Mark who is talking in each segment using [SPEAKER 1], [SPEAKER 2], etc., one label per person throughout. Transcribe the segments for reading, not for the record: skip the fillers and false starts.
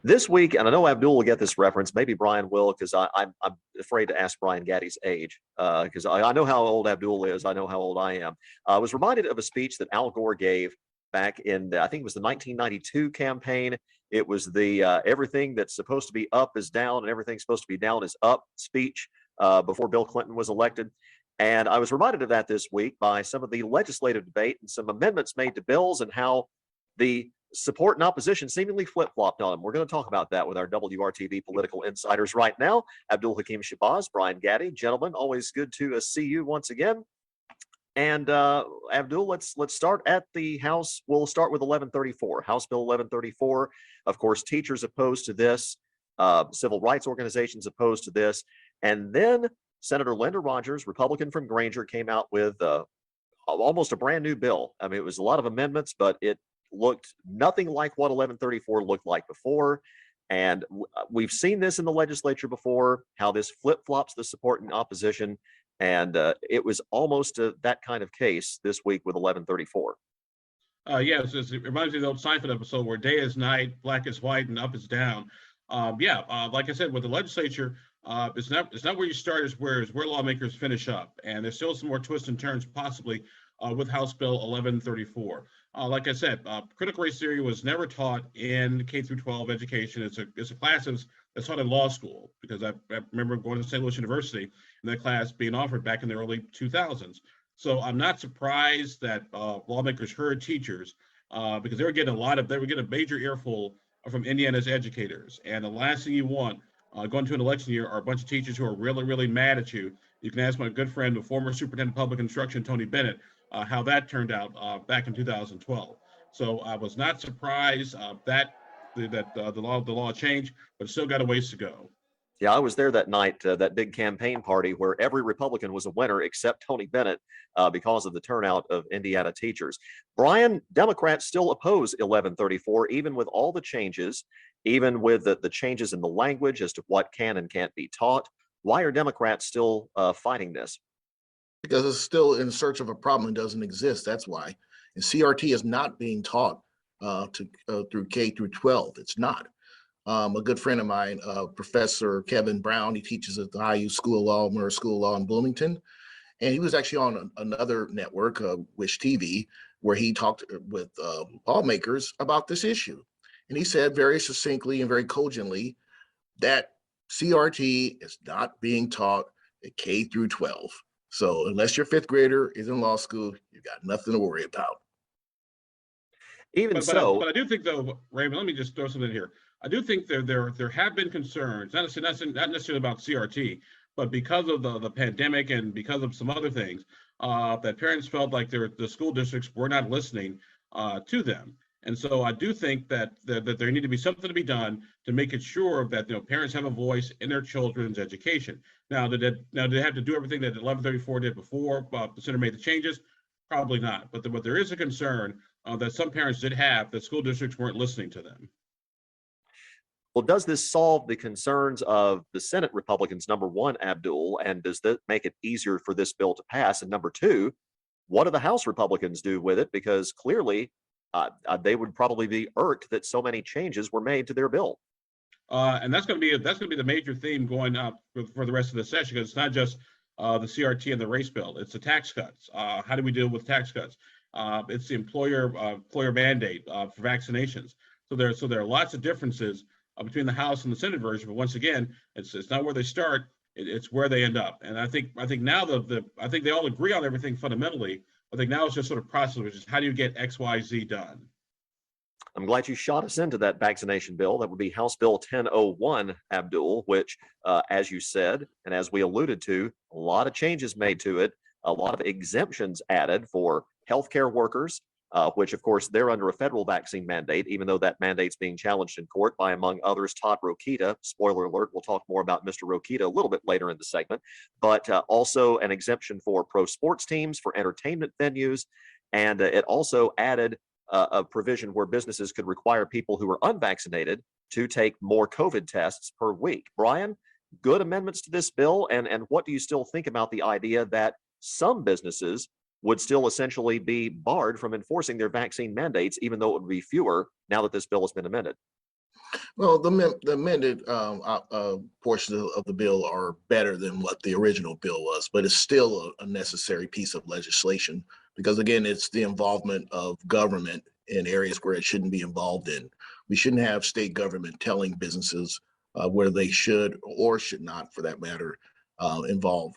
[SPEAKER 1] This week, and I know Abdul will get this reference, maybe Brian will, because I'm afraid to ask Brian Gaddie's age, because I know how old Abdul is. I know how old I am. I was reminded of a speech that Al Gore gave back in, I think it was the 1992 campaign. It was the everything that's supposed to be up is down and everything's supposed to be down is up speech before Bill Clinton was elected. And I was reminded of that this week by some of the legislative debate and some amendments made to bills and how the support and opposition seemingly flip-flopped on them. We're going to talk about that with our WRTV political insiders right now. Abdul-Hakim Shabazz, Brian Gaddie. Gentlemen, always good to see you once again. And Abdul, let's start at the House. We'll start with 1134, House Bill 1134. Of course, teachers opposed to this, civil rights organizations opposed to this, and then Senator Linda Rogers, Republican from Granger, came out with almost a brand new bill. I mean, it was a lot of amendments, but it looked nothing like what 1134 looked like before. And we've seen this in the legislature before, how this flip-flops the support and opposition. And it was almost that kind of case this week with 1134.
[SPEAKER 2] Yeah, it reminds me of the old Seinfeld episode where day is night, black is white, and up is down. Like I said, with the legislature, it's not where you start, it's where lawmakers finish up. And there's still some more twists and turns possibly with House Bill 1134. Like I said, critical race theory was never taught in K through 12 education. It's a class that's taught in law school, because I remember going to St. Louis University and that class being offered back in the early 2000s. So I'm not surprised that lawmakers heard teachers because they were getting a major earful from Indiana's educators. And the last thing you want going to an election year are a bunch of teachers who are really, really mad at you. You can ask my good friend, the former superintendent of public instruction, Tony Bennett, how that turned out back in 2012. So I was not surprised that the law changed, but still got a ways to go.
[SPEAKER 1] Yeah, I was there that night, that big campaign party where every Republican was a winner except Tony Bennett because of the turnout of Indiana teachers. Brian, Democrats still oppose 1134, even with all the changes, even with the changes in the language as to what can and can't be taught. Why are Democrats still fighting this?
[SPEAKER 3] Because it's still in search of a problem that doesn't exist. That's why. And CRT is not being taught through K through 12. It's not. A good friend of mine, Professor Kevin Brown, he teaches at the IU School of Law, Murrah School of Law in Bloomington. And he was actually on another network, WRTV, where he talked with lawmakers about this issue. And he said very succinctly and very cogently that CRT is not being taught at K through 12. So unless your fifth grader is in law school, you got nothing to worry about.
[SPEAKER 2] But I do think, though, Raymond, let me just throw something in here. I do think there have been concerns, not necessarily about CRT, but because of the pandemic and because of some other things, that parents felt like the school districts were not listening to them. And so I do think that there need to be something to be done to make it sure that parents have a voice in their children's education. Now, did they have to do everything that 1134 did before the center made the changes? Probably not. But there is a concern that some parents did have that school districts weren't listening to them.
[SPEAKER 1] Well, does this solve the concerns of the Senate Republicans, number one, Abdul, and does that make it easier for this bill to pass? And number two, what do the House Republicans do with it? Because clearly they would probably be irked that so many changes were made to their bill.
[SPEAKER 2] And that's going to be the major theme going up for the rest of the session, because it's not just the CRT and the race bill. It's the tax cuts. How do we deal with tax cuts? It's the employer mandate for vaccinations. So there are lots of differences between the House and the Senate version. But once again, it's not where they start; it's where they end up. And I think now I think they all agree on everything fundamentally. I think now it's just sort of process, which is how do you get X, Y, Z done?
[SPEAKER 1] I'm glad you shot us into that vaccination bill. That would be House Bill 1001, Abdul, which, as you said, and as we alluded to, a lot of changes made to it, a lot of exemptions added for healthcare workers, which, of course, they're under a federal vaccine mandate, even though that mandate's being challenged in court by, among others, Todd Rokita. Spoiler alert, we'll talk more about Mr. Rokita a little bit later in the segment, but also an exemption for pro sports teams, for entertainment venues, and it also added a provision where businesses could require people who are unvaccinated to take more COVID tests per week. Brian, good amendments to this bill, and what do you still think about the idea that some businesses would still essentially be barred from enforcing their vaccine mandates, even though it would be fewer now that this bill has been amended?
[SPEAKER 3] Well, the amended portions of the bill are better than what the original bill was, but it's still a necessary piece of legislation because, again, it's the involvement of government in areas where it shouldn't be involved in. We shouldn't have state government telling businesses where they should or should not, for that matter, involve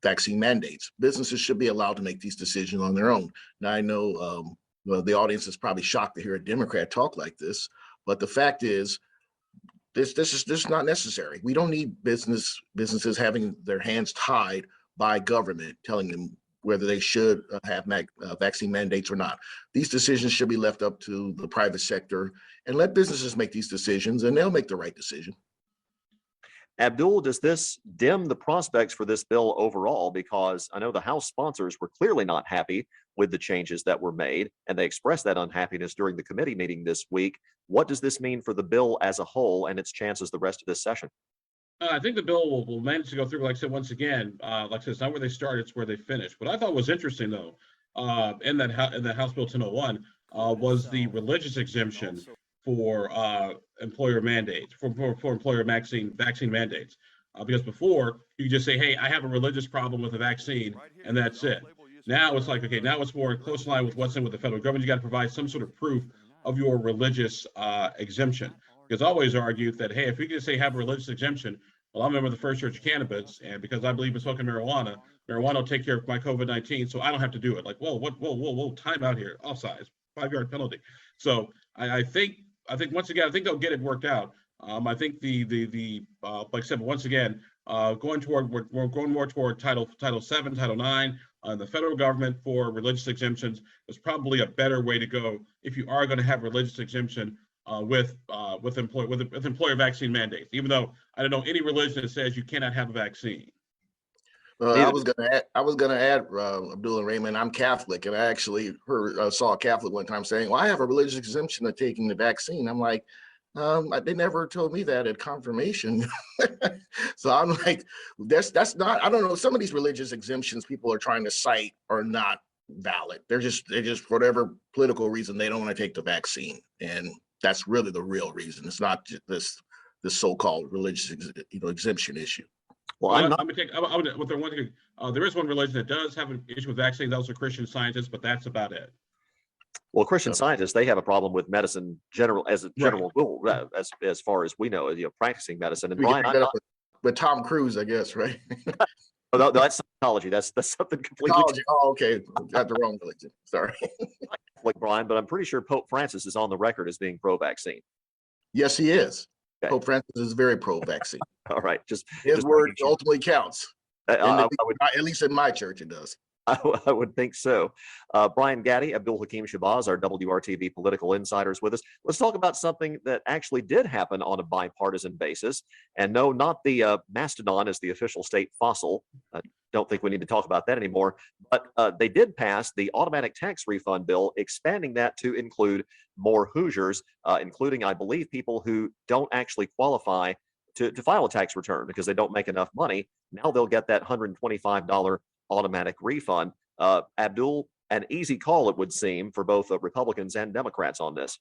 [SPEAKER 3] vaccine mandates. Businesses should be allowed to make these decisions on their own. Now, I know well, the audience is probably shocked to hear a Democrat talk like this, but the fact is, this is not necessary. We don't need businesses having their hands tied by government, telling them whether they should have vaccine mandates or not. These decisions should be left up to the private sector and let businesses make these decisions, and they'll make the right decision.
[SPEAKER 1] Abdul, does this dim the prospects for this bill overall? Because I know the House sponsors were clearly not happy with the changes that were made, and they expressed that unhappiness during the committee meeting this week. What does this mean for the bill as a whole and its chances the rest of this session?
[SPEAKER 2] I think the bill will manage to go through. Like I said, once again, like I said, it's not where they start; it's where they finish. What I thought was interesting, though, in that House Bill 1001, was the religious exemption for employer mandates, for employer vaccine mandates. Because before you could just say, "Hey, I have a religious problem with a vaccine," and that's it. Now it's like, okay, now it's more close line with what's in with the federal government. You got to provide some sort of proof of your religious exemption. Because I always argued that, hey, if we could say have a religious exemption, well, I'm a member of the First Church of Cannabis, and because I believe in smoking marijuana will take care of my COVID-19, so I don't have to do it. Like, whoa, time out here, offsides, 5-yard penalty. So I think once again, I think they'll get it worked out. I think like I said, once again, we're going more toward Title VII, Title IX, the federal government for religious exemptions is probably a better way to go if you are going to have religious exemption with employer vaccine mandates. Even though I don't know any religion that says you cannot have a vaccine.
[SPEAKER 3] I was gonna add, Abdul and Raymond, I'm Catholic, and I actually saw a Catholic one time saying, "Well, I have a religious exemption of taking the vaccine." I'm like, they never told me that at confirmation. So I'm like, that's not. I don't know. Some of these religious exemptions people are trying to cite are not valid. They're just for whatever political reason they don't want to take the vaccine, and that's really the real reason. It's not just this so-called religious exemption issue.
[SPEAKER 2] Well, there is one religion that does have an issue with vaccines. Those are Christian Scientists, but that's about it.
[SPEAKER 1] Well, Christian Scientists, they have a problem with medicine as a general rule, as far as we know, practicing medicine. And Brian,
[SPEAKER 3] with Tom Cruise, I guess, right?
[SPEAKER 1] No, that's Scientology. That's something completely.
[SPEAKER 3] Oh, okay, got the wrong religion. Sorry.
[SPEAKER 1] Like Brian, but I'm pretty sure Pope Francis is on the record as being pro-vaccine.
[SPEAKER 3] Yes, he is.
[SPEAKER 1] Okay.
[SPEAKER 3] Pope Francis is very pro-vaccine.
[SPEAKER 1] All right,
[SPEAKER 3] his word ultimately counts.
[SPEAKER 1] At
[SPEAKER 3] least in my church, it does.
[SPEAKER 1] I would think so. Brian Gaddie, Abdul-Hakim Shabazz, our WRTV political insiders with us. Let's talk about something that actually did happen on a bipartisan basis. And no, not the mastodon as the official state fossil. I don't think we need to talk about that anymore. But they did pass the automatic tax refund bill, expanding that to include more Hoosiers, including, I believe, people who don't actually qualify to file a tax return because they don't make enough money. Now they'll get that $125 automatic refund. Abdul, an easy call, it would seem, for both Republicans and Democrats on this.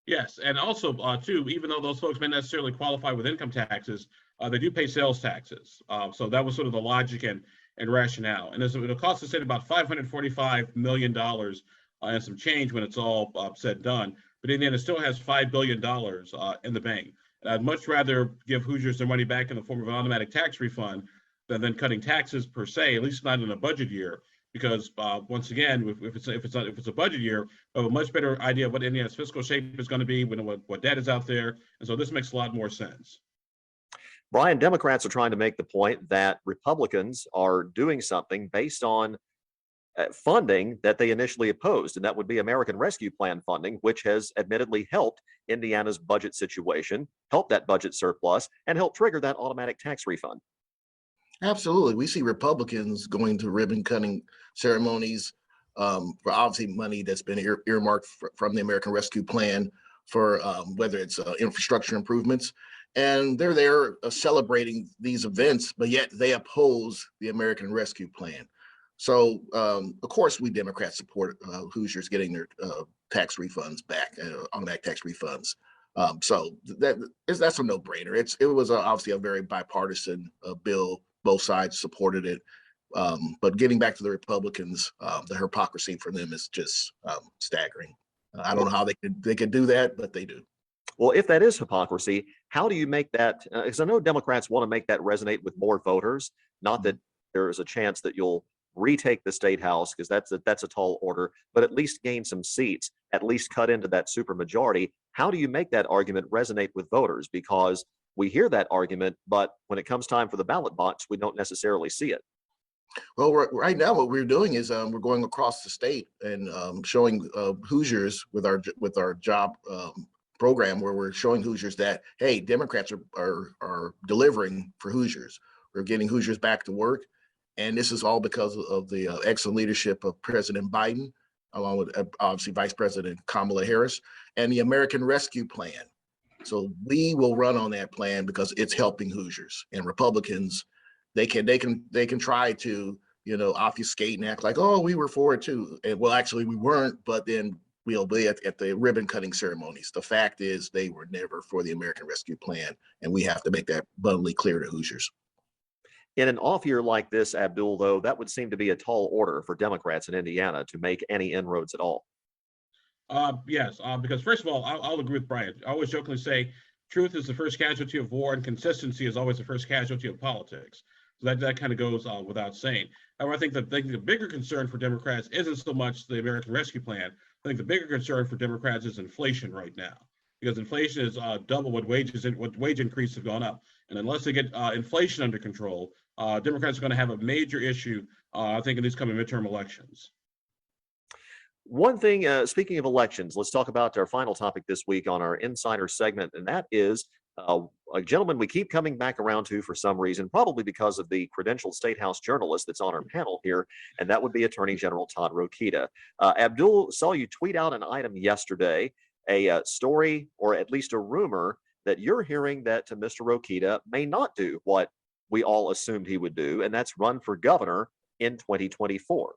[SPEAKER 2] Yes, and also, too, even though those folks may not necessarily qualify with income taxes, they do pay sales taxes. So that was sort of the logic and rationale. And it'll cost the state about $545 million and some change when it's all said and done. But in the end, it still has $5 billion in the bank. And I'd much rather give Hoosiers their money back in the form of an automatic tax refund than cutting taxes per se, at least not in a budget year. Because once again, if it's a budget year, we have a much better idea of what Indiana's fiscal shape is going to be, what debt is out there, and so this makes a lot more sense.
[SPEAKER 1] Brian, Democrats are trying to make the point that Republicans are doing something based on funding that they initially opposed, and that would be American Rescue Plan funding, which has admittedly helped Indiana's budget situation, helped that budget surplus, and helped trigger that automatic tax refund.
[SPEAKER 3] Absolutely. We see Republicans going to ribbon cutting ceremonies for obviously money that's been earmarked from the American Rescue Plan for whether it's infrastructure improvements. And they're there celebrating these events, but yet they oppose the American Rescue Plan. So, of course, we Democrats support Hoosiers getting their tax refunds back, automatic tax refunds. So that's a no-brainer. It was obviously a very bipartisan bill. Both sides supported it. But getting back to the Republicans, the hypocrisy for them is just staggering. I don't know how they could do that, but they do.
[SPEAKER 1] Well, if that is hypocrisy, how do you make that? Because I know Democrats want to make that resonate with more voters. Not that there is a chance that you'll retake the state house, because that's a tall order, but at least gain some seats, at least cut into that supermajority. How do you make that argument resonate with voters? Because we hear that argument, but when it comes time for the ballot box, we don't necessarily see it.
[SPEAKER 3] Well, right now, what we're doing is we're going across the state and showing Hoosiers with our job program, where we're showing Hoosiers that, hey, Democrats are delivering for Hoosiers. We're getting Hoosiers back to work, and this is all because of the excellent leadership of President Biden, along with obviously Vice President Kamala Harris, and the American Rescue Plan. So we will run on that plan because it's helping Hoosiers. And Republicans, they can try to, obfuscate and act like, oh, we were for it too. And well, actually we weren't, but then we'll be at the ribbon cutting ceremonies. The fact is they were never for the American Rescue Plan. And we have to make that abundantly clear to Hoosiers.
[SPEAKER 1] In an off year like this, Abdul, though, that would seem to be a tall order for Democrats in Indiana to make any inroads at all.
[SPEAKER 2] Yes, because first of all, I'll agree with Brian. I always jokingly say truth is the first casualty of war, and consistency is always the first casualty of politics. So that kind of goes without saying. However, I think the bigger concern for Democrats isn't so much the American Rescue Plan. I think the bigger concern for Democrats is inflation right now, because inflation is double what wage increases have gone up. And unless they get inflation under control, Democrats are going to have a major issue, I think, in these coming midterm elections.
[SPEAKER 1] One thing, speaking of elections, let's talk about our final topic this week on our Insider segment, and that is a gentleman we keep coming back around to for some reason, probably because of the credentialed State House journalist that's on our panel here, and that would be Attorney General Todd Rokita. Abdul, saw you tweet out an item yesterday, a story, or at least a rumor, that you're hearing that Mr. Rokita may not do what we all assumed he would do, and that's run for governor in 2024.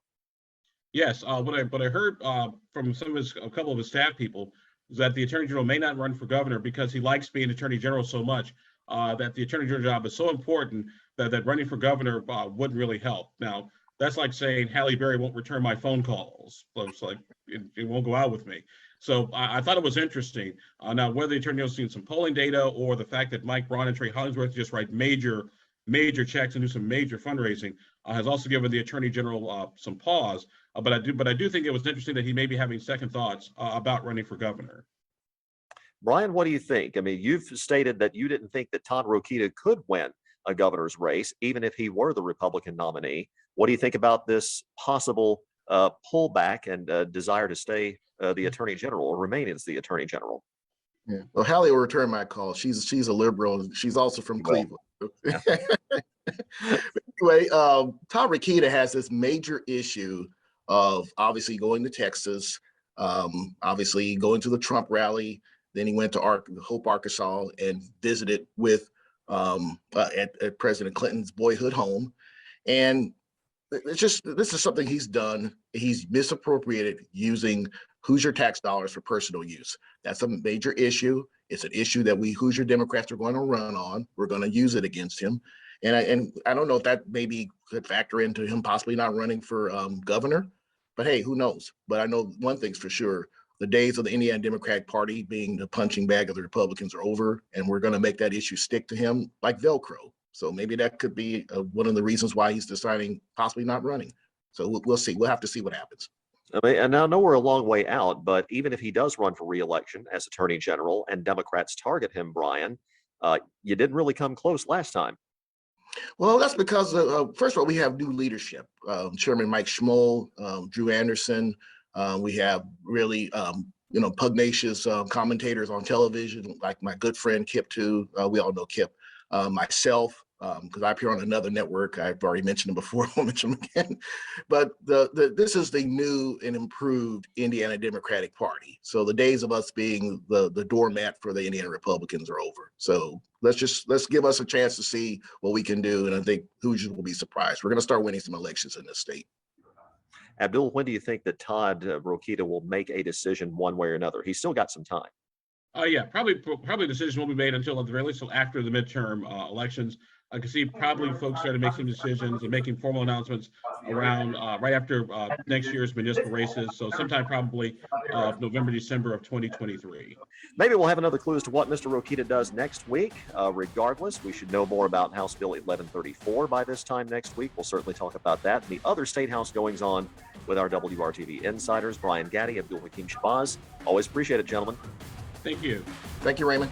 [SPEAKER 2] Yes, what I heard from a couple of his staff people is that the Attorney General may not run for governor because he likes being Attorney General so much that the Attorney General job is so important that running for governor wouldn't really help. Now, that's like saying Halle Berry won't return my phone calls. So it's like it won't go out with me. So I thought it was interesting. Now, whether the Attorney General's seen some polling data or the fact that Mike Braun and Trey Hollingsworth just write major checks and do some major fundraising has also given the Attorney General some pause. But I do think it was interesting that he may be having second thoughts about running for governor.
[SPEAKER 1] Brian, what do you think? I mean, you've stated that you didn't think that Todd Rokita could win a governor's race, even if he were the Republican nominee. What do you think about this possible pullback and desire to stay the Attorney General or remain as the Attorney General?
[SPEAKER 3] Yeah. Well, Hallie will return my call. She's a liberal. She's also from Cleveland. Yeah. Anyway, Todd Rokita has this major issue of obviously going to Texas, obviously going to the Trump rally. Then he went to Hope, Arkansas, and visited with at President Clinton's boyhood home. And this is something he's done. He's misappropriated using Hoosier tax dollars for personal use. That's a major issue. It's an issue that we Hoosier Democrats are going to run on. We're going to use it against him. And I don't know if that maybe could factor into him possibly not running for governor, but hey, who knows? But I know one thing's for sure. The days of the Indiana Democratic Party being the punching bag of the Republicans are over, and we're going to make that issue stick to him like Velcro. So maybe that could be one of the reasons why he's deciding possibly not running. So we'll see. We'll have to see what happens.
[SPEAKER 1] I mean, and now I know we're a long way out, but even if he does run for re-election as Attorney General and Democrats target him, Brian, you didn't really come close last time.
[SPEAKER 3] Well, that's because, first of all, we have new leadership. Chairman Mike Schmoll, Drew Anderson. We have really, pugnacious commentators on television, like my good friend Kip, too. We all know Kip. Myself, because I appear on another network. I've already mentioned him before. I'll mention him again. But this is the new and improved Indiana Democratic Party. So the days of us being the doormat for the Indiana Republicans are over. So let's give us a chance to see what we can do. And I think Hoosiers will be surprised. We're going to start winning some elections in this state.
[SPEAKER 1] Abdul, when do you think that Todd Rokita will make a decision one way or another? He's still got some time.
[SPEAKER 2] Yeah, probably a decision will be made until at the very least till after the midterm elections. I can see probably folks starting to make some decisions and making formal announcements around right after next year's municipal races. So sometime probably November, December of 2023.
[SPEAKER 1] Maybe we'll have another clue as to what Mr. Rokita does next week. Regardless, we should know more about House Bill 1134 by this time next week. We'll certainly talk about that and the other state house goings on with our WRTV insiders, Brian Gaddie, Abdul-Hakim Shabazz. Always appreciate it, gentlemen.
[SPEAKER 2] Thank you.
[SPEAKER 3] Thank you, Raymond.